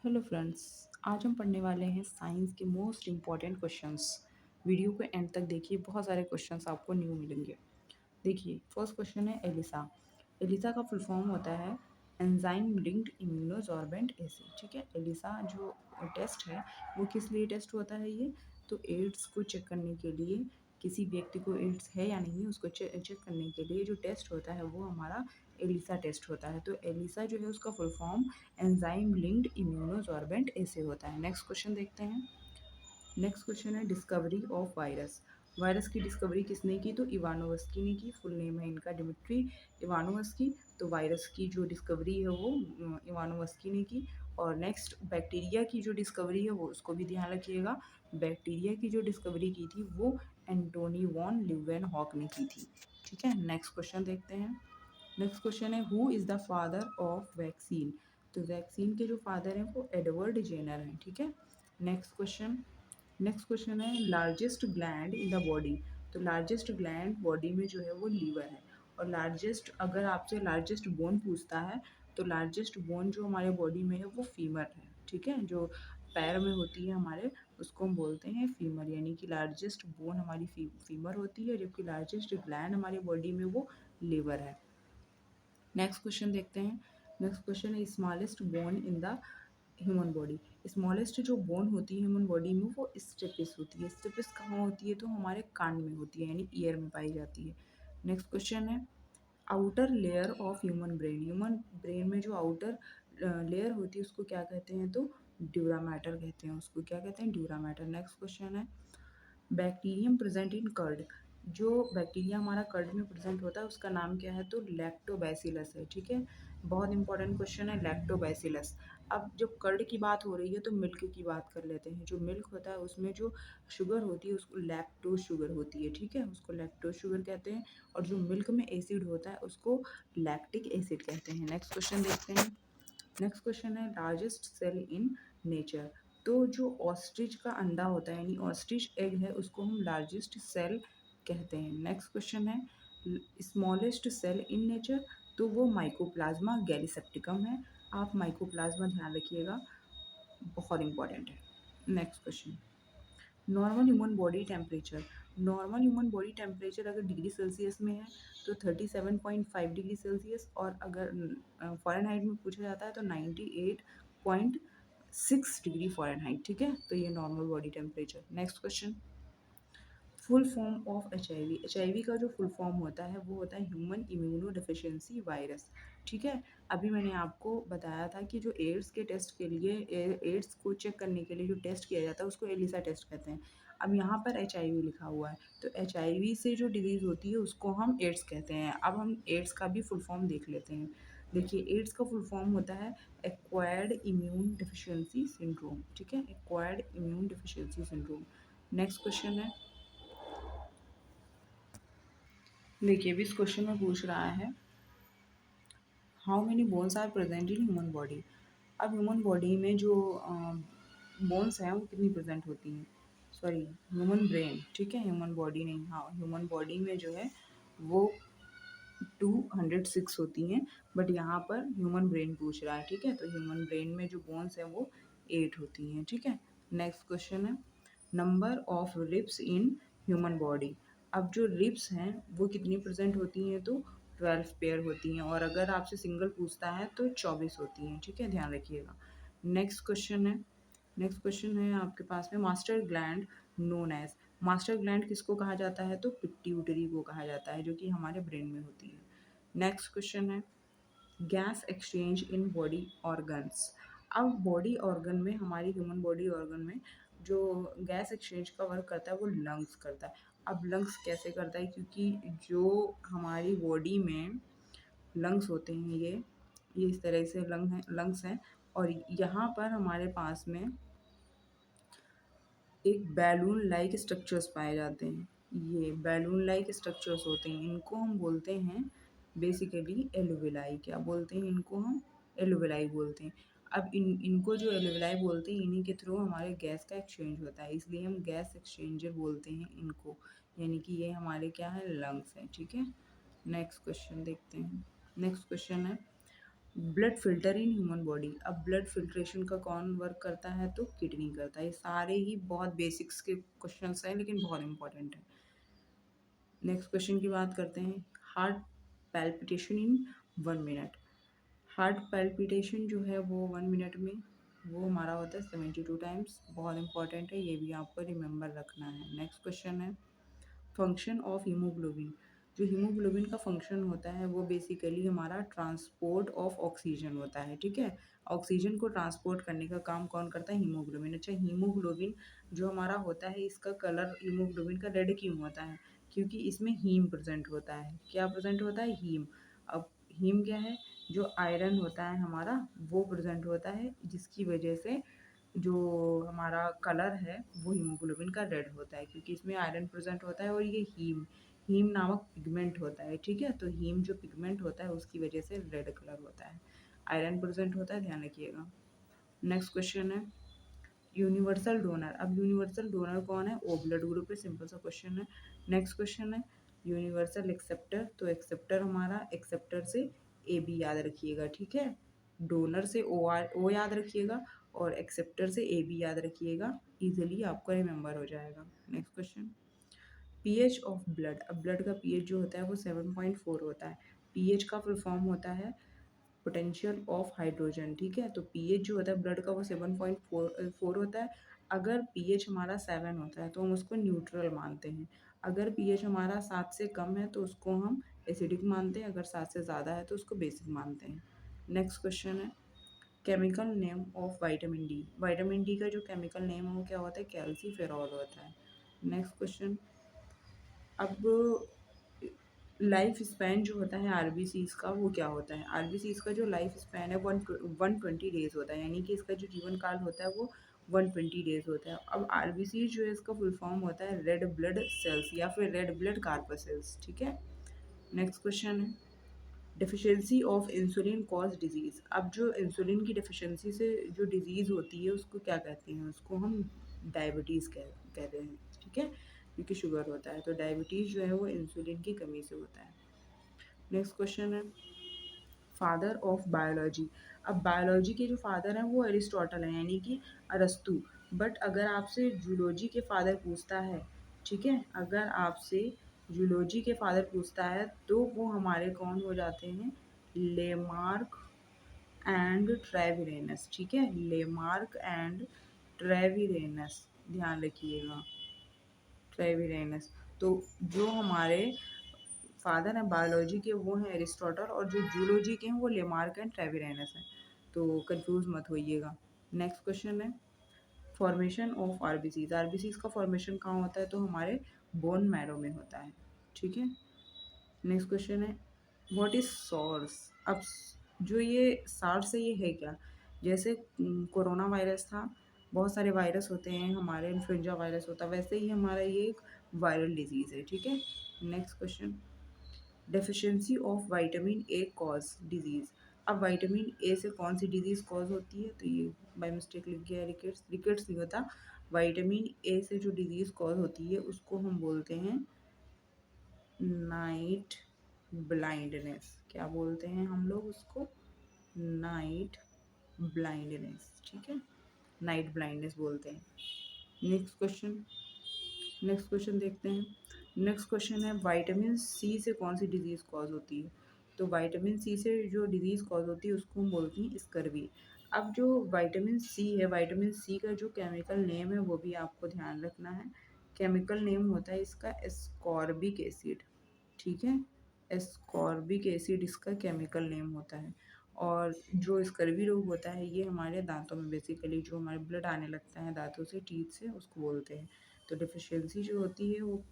Hello friends. आज हम पढ़ने वाले हैं साइंस के मोस्ट इम्पॉर्टेंट क्वेश्चंस। वीडियो को एंड तक देखिए, बहुत सारे क्वेश्चंस आपको न्यू मिलेंगे। देखिए, फर्स्ट क्वेश्चन है एलिसा। एलिसा का फुल फॉर्म होता है एंजाइम लिंक्ड इम्यूनोसॉर्बेंट एसिड। ठीक है, एलिसा जो टेस्ट है वो किस लिए टेस्ट होता है ये? तो एड्स को चेक करने के लिए, किसी व्यक्ति को एड्स है या नहीं उसको चेक करने के लिए जो टेस्ट होता है वो हमारा एलिसा टेस्ट होता है। तो एलिसा जो है उसका full form enzyme linked immunosorbent ऐसे होता है। नेक्स्ट क्वेश्चन देखते हैं। नेक्स्ट क्वेश्चन है डिस्कवरी ऑफ वायरस। वायरस की डिस्कवरी किसने की? तो इवानोवस्की ने की। फुल नेम है इनका डिमिट्री इवानोवस्की। तो वायरस की जो डिस्कवरी है वो इवानोवस्की ने की। और नेक्स्ट बैक्टीरिया की जो डिस्कवरी है वो उसको भी ध्यान रखिएगा। बैक्टीरिया की जो डिस्कवरी की थी वो एंटोनी वॉन ल्यूवेनहॉक ने की थी। ठीक है, नेक्स्ट क्वेश्चन देखते हैं। नेक्स्ट क्वेश्चन है who is the father of vaccine. तो वैक्सीन के जो फादर हैं वो एडवर्ड जेनर हैं। ठीक है, नेक्स्ट क्वेश्चन है largest gland in the body. तो लार्जेस्ट ग्लैंड बॉडी में जो है वो लीवर है। और लार्जेस्ट, अगर आपसे लार्जेस्ट बोन पूछता है तो लार्जेस्ट बोन जो हमारे बॉडी में है वो फीमर है। ठीक है, जो पैर में होती है हमारे, उसको हम बोलते हैं फीमर, यानी कि लार्जेस्ट बोन हमारी फीमर होती है, जबकि लार्जेस्ट ग्लैंड हमारी बॉडी में वो लीवर है। नेक्स्ट क्वेश्चन देखते हैं। नेक्स्ट क्वेश्चन है smallest bone in the human body. Smallest जो बोन होती है ह्यूमन बॉडी में वो स्टेपिस होती है। स्टेपिस कहाँ होती है? तो हमारे कान में होती है, यानी ईयर में पाई जाती है। नेक्स्ट क्वेश्चन है outer layer of human brain. Human brain में जो आउटर लेयर होती है उसको क्या कहते हैं? तो ड्यूरा मैटर कहते हैं उसको। क्या कहते हैं? Dura mater. नेक्स्ट क्वेश्चन है बैक्टीरियम प्रेजेंट इन कर्ड। जो बैक्टीरिया हमारा कर्ड में प्रेजेंट होता है उसका नाम क्या है? तो लैक्टोबैसिलस है। ठीक है, बहुत इंपॉर्टेंट क्वेश्चन है लैक्टोबैसिलस। अब जब कर्ड की बात हो रही है तो मिल्क की बात कर लेते हैं। जो मिल्क होता है उसमें जो शुगर होती है उसको लैक्टोज शुगर होती है। ठीक है, उसको लैक्टोज शुगर कहते हैं। और जो मिल्क में एसिड होता है उसको लैक्टिक एसिड कहते हैं। नेक्स्ट क्वेश्चन देखते हैं। नेक्स्ट क्वेश्चन है लार्जेस्ट सेल इन नेचर। तो जो ऑस्ट्रिच का अंडा होता है यानी ऑस्ट्रिच एग है उसको हम लार्जेस्ट सेल कहते हैं। नेक्स्ट क्वेश्चन है स्मॉलेस्ट सेल इन नेचर। तो वो माइकोप्लाज्मा गैलीसेप्टिकम है। आप माइकोप्लाज्मा ध्यान रखिएगा, बहुत इंपॉर्टेंट है। Next question normal human body temperature. Normal human body temperature अगर डिग्री सेल्सियस में है तो 37.5 डिग्री सेल्सियस, और अगर फ़ारेनहाइट में पूछा जाता है तो 98.6 डिग्री फ़ारेनहाइट। ठीक है, तो ये normal body temperature. Next question full form of HIV. HIV का जो फुल फॉर्म होता है वो होता है ह्यूमन इम्यूनो डिफिशियंसी वायरस। ठीक है, अभी मैंने आपको बताया था कि जो एड्स के टेस्ट के लिए, एड्स को चेक करने के लिए जो टेस्ट किया जाता है उसको एलिसा टेस्ट कहते हैं। अब यहाँ पर एचआईवी लिखा हुआ है तो एचआईवी से जो डिजीज़ होती है उसको हम एड्स कहते हैं। अब हम एड्स का भी फुल फॉर्म देख लेते हैं। देखिए, एड्स का फुल फॉर्म होता है एक्वायर्ड इम्यून डिफिशियंसी सिंड्रोम। ठीक है, acquired immune deficiency syndrome. Next question है, देखिए अभी इस क्वेश्चन में पूछ रहा है how many bones are present in human body. अब ह्यूमन बॉडी में जो बोन्स हैं वो कितनी प्रेजेंट होती हैं? Sorry, human brain. ठीक है, ह्यूमन बॉडी नहीं, हाँ ह्यूमन बॉडी में जो है वो 206 होती हैं, बट यहाँ पर ह्यूमन ब्रेन पूछ रहा है। ठीक है, तो ह्यूमन ब्रेन में जो बोन्स हैं वो 8 होती हैं। ठीक है, नेक्स्ट क्वेश्चन है number of ribs in human body. अब जो रिब्स हैं वो कितनी प्रेजेंट होती हैं? तो 12 पेयर होती हैं, और अगर आपसे सिंगल पूछता है तो 24 होती हैं। ठीक है, ध्यान रखिएगा। नेक्स्ट क्वेश्चन है आपके पास में master gland known as. Master gland किसको कहा जाता है? तो पिट्यूटरी को कहा जाता है, जो कि हमारे ब्रेन में होती है। नेक्स्ट क्वेश्चन है gas exchange in body organs. अब बॉडी ऑर्गन में, हमारी ह्यूमन बॉडी ऑर्गन में जो गैस एक्सचेंज का वर्क करता है वो लंग्स करता है। अब लंग्स कैसे करता है? क्योंकि जो हमारी बॉडी में लंग्स होते हैं ये इस तरह से लंग्स हैं, और यहाँ पर हमारे पास में एक बैलून लाइक स्ट्रक्चर्स पाए जाते हैं। ये बैलून लाइक स्ट्रक्चर्स होते हैं, इनको हम बोलते हैं बेसिकली एलुविलाई। क्या बोलते हैं इनको? हम एलुविलाई बोलते हैं। अब इनको जो एलुविलाई बोलते हैं इन्हीं के थ्रू हमारे गैस का एक्सचेंज होता है, इसलिए हम गैस एक्सचेंजर बोलते हैं इनको, यानी कि ये हमारे क्या है? लंग्स हैं। ठीक है, नेक्स्ट क्वेश्चन देखते हैं। नेक्स्ट क्वेश्चन है blood filter in human body, अब ब्लड फिल्ट्रेशन का कौन वर्क करता है, तो किडनी करता है। ये सारे ही बहुत बेसिक्स के क्वेश्चंस हैं लेकिन बहुत इंपॉर्टेंट है। नेक्स्ट क्वेश्चन की बात करते हैं, हार्ट पैल्पिटेशन इन 1 मिनट। हार्ट पैल्पिटेशन जो है वो 1 मिनट में वो हमारा होता है 72 टाइम्स, बहुत इंपॉर्टेंट है, ये भी आपको रिमेंबर रखना है। नेक्स्ट क्वेश्चन है, फंक्शन ऑफ हीमोग्लोबिन। जो हीमोग्लोबिन का फंक्शन होता है वो बेसिकली हमारा ट्रांसपोर्ट ऑफ ऑक्सीजन होता है, ठीक है। ऑक्सीजन को ट्रांसपोर्ट करने का काम कौन करता है, हीमोग्लोबिन। अच्छा, हीमोग्लोबिन जो हमारा होता है इसका कलर हीमोग्लोबिन का रेड क्यों होता है, क्योंकि इसमें हीम प्रेजेंट होता है। क्या प्रेजेंट होता है, हीम। अब हीम क्या है, जो आयरन होता है हमारा वो प्रेजेंट होता है, जिसकी वजह से जो हमारा कलर है वो हीमोग्लोबिन का रेड होता है, क्योंकि इसमें आयरन प्रेजेंट होता है और ये हीम हीम नामक पिगमेंट होता है, ठीक है। तो हीम जो पिगमेंट होता है उसकी वजह से रेड कलर होता है, आयरन प्रेजेंट होता है, ध्यान रखिएगा। नेक्स्ट क्वेश्चन है, यूनिवर्सल डोनर। अब यूनिवर्सल डोनर कौन है, ओ ब्लड ग्रुप है, सिंपल सा क्वेश्चन है। नेक्स्ट क्वेश्चन है, यूनिवर्सल एक्सेप्टर। तो एक्सेप्टर हमारा, एक्सेप्टर से ए बी याद रखिएगा, ठीक है। डोनर से ओ याद रखिएगा और एक्सेप्टर से ए बी याद रखिएगा, इजिली आपको रिमेंबर हो जाएगा। Next question, pH of blood. अब ब्लड का पीएच जो होता है वो 7.4 होता है। पीएच का फुल फॉर्म होता है पोटेंशियल ऑफ हाइड्रोजन, ठीक है। तो पीएच जो होता है ब्लड का वो 7.4 होता है। अगर पीएच हमारा 7 होता है तो हम उसको न्यूट्रल मानते हैं। अगर पीएच हमारा 7 से कम है तो उसको हम एसिडिक मानते हैं, अगर 7 से ज़्यादा है तो उसको बेसिक मानते हैं। नेक्स्ट क्वेश्चन है, chemical name of vitamin D. Vitamin D का जो केमिकल नेम है वो क्या होता है, कैल्सीफेरॉल होता है। नेक्स्ट क्वेश्चन, अब लाइफ स्पैन जो होता है आरबीसीज का वो क्या होता है, आरबीसीज का जो लाइफ स्पैन है 120 डेज होता है, यानी कि इसका जो जीवन काल होता है वो 120 डेज होता है। अब आरबीसी जो है इसका फुल फॉर्म होता है रेड ब्लड सेल्स या फिर रेड ब्लड कार्पसेल्स, ठीक है। नेक्स्ट क्वेश्चन है, deficiency of insulin cause disease. अब जो इंसुलिन की डिफिशियंसी से जो डिजीज होती है उसको क्या कहते हैं, उसको हम डायबिटीज़ कहते हैं, ठीक है, क्योंकि शुगर होता है। तो डायबिटीज़ जो है वो इंसुलिन की कमी से होता है। नेक्स्ट क्वेश्चन है, फादर ऑफ बायोलॉजी। अब बायोलॉजी के जो फादर हैं वो अरिस्टोटल हैं, यानी कि अरस्तु। बट अगर आपसे जूलॉजी के फादर पूछता है, ठीक है, अगर आपसे जूलॉजी के फादर पूछता है तो वो हमारे कौन हो जाते हैं, लेमार्क एंड ट्रेविरेनस, ठीक है, लेमार्क एंड ट्रेविरेनस, ध्यान रखिएगा, ट्रेविरेनस। तो जो हमारे फादर हैं बायोलॉजी के वो हैं एरिस्टोटल, और जो जूलॉजी के हैं वो लेमार्क एंड ट्रेविरेनस हैं, तो कंफ्यूज मत होइएगा। नेक्स्ट क्वेश्चन है, फॉर्मेशन ऑफ आरबीसीज। आरबीसीज का फॉर्मेशन कहाँ होता है, तो हमारे बोन मैरो में होता है, ठीक है। नेक्स्ट क्वेश्चन है, व्हाट इज सॉर्स। अब जो ये सार्स है ये है क्या, जैसे कोरोना वायरस था, बहुत सारे वायरस होते हैं हमारे, इन्फ्लुएंजा वायरस होता है, वैसे ही हमारा ये एक वायरल डिजीज़ है, ठीक है। Next question, deficiency of vitamin A cause disease. अब विटामिन ए से कौन सी डिजीज़ कॉज होती है, तो ये बाय मिस्टेक लिख गया, रिकेट्स, रिकेट्स नहीं होता। विटामिन ए से जो डिजीज़ कॉज होती है उसको हम बोलते हैं नाइट ब्लाइंडनेस। क्या बोलते हैं हम लोग उसको, नाइट ब्लाइंडनेस, ठीक है, नाइट ब्लाइंडनेस बोलते हैं। नेक्स्ट क्वेश्चन, नेक्स्ट क्वेश्चन देखते हैं। नेक्स्ट क्वेश्चन है, विटामिन सी से कौन सी डिजीज़ कॉज होती है, तो विटामिन सी से जो डिजीज़ कॉज होती है उसको हम बोलते हैं स्कर्वी। अब जो विटामिन सी है, विटामिन सी का जो केमिकल नेम है वो भी आपको ध्यान रखना है। केमिकल नेम होता है इसका एस्कॉर्बिक एसिड, ठीक है, एस्कॉर्बिक एसिड इसका केमिकल नेम होता है। और जो स्कर्वी रोग होता है ये हमारे दांतों में, बेसिकली जो हमारे ब्लड आने लगता है दांतों से, टीथ से, उसको बोलते हैं। तो डिफिशियंसी जो होती है वो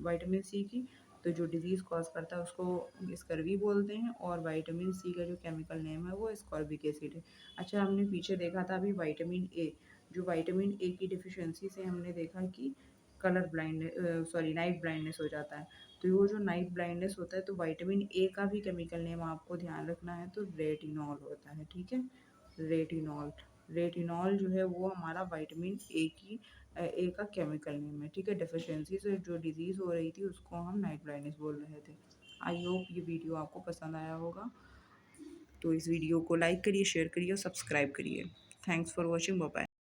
विटामिन सी की, तो जो डिजीज़ कॉज करता है उसको स्कर्वी बोलते हैं, और विटामिन सी का जो केमिकल नेम है वो एस्कॉर्बिक एसिड है। अच्छा, हमने पीछे देखा था अभी विटामिन ए, जो विटामिन ए की डिफिशियंसी से हमने देखा कि colour blind, sorry, night blindness हो जाता है। तो वो जो नाइट ब्लाइंडनेस होता है तो विटामिन ए का भी केमिकल नेम आपको ध्यान रखना है, तो रेटिनॉल होता है, ठीक है, रेटिनॉल। रेटिनॉल जो है वो हमारा विटामिन ए का केमिकल नेम है, ठीक है। डेफिशिएंसी से जो डिजीज़ हो रही थी उसको हम नाइट ब्लाइंडनेस बोल रहे थे। आई होप ये वीडियो आपको पसंद आया होगा। तो इस वीडियो को लाइक करिए, शेयर करिए और सब्सक्राइब करिए। Thanks for watching. Bye bye.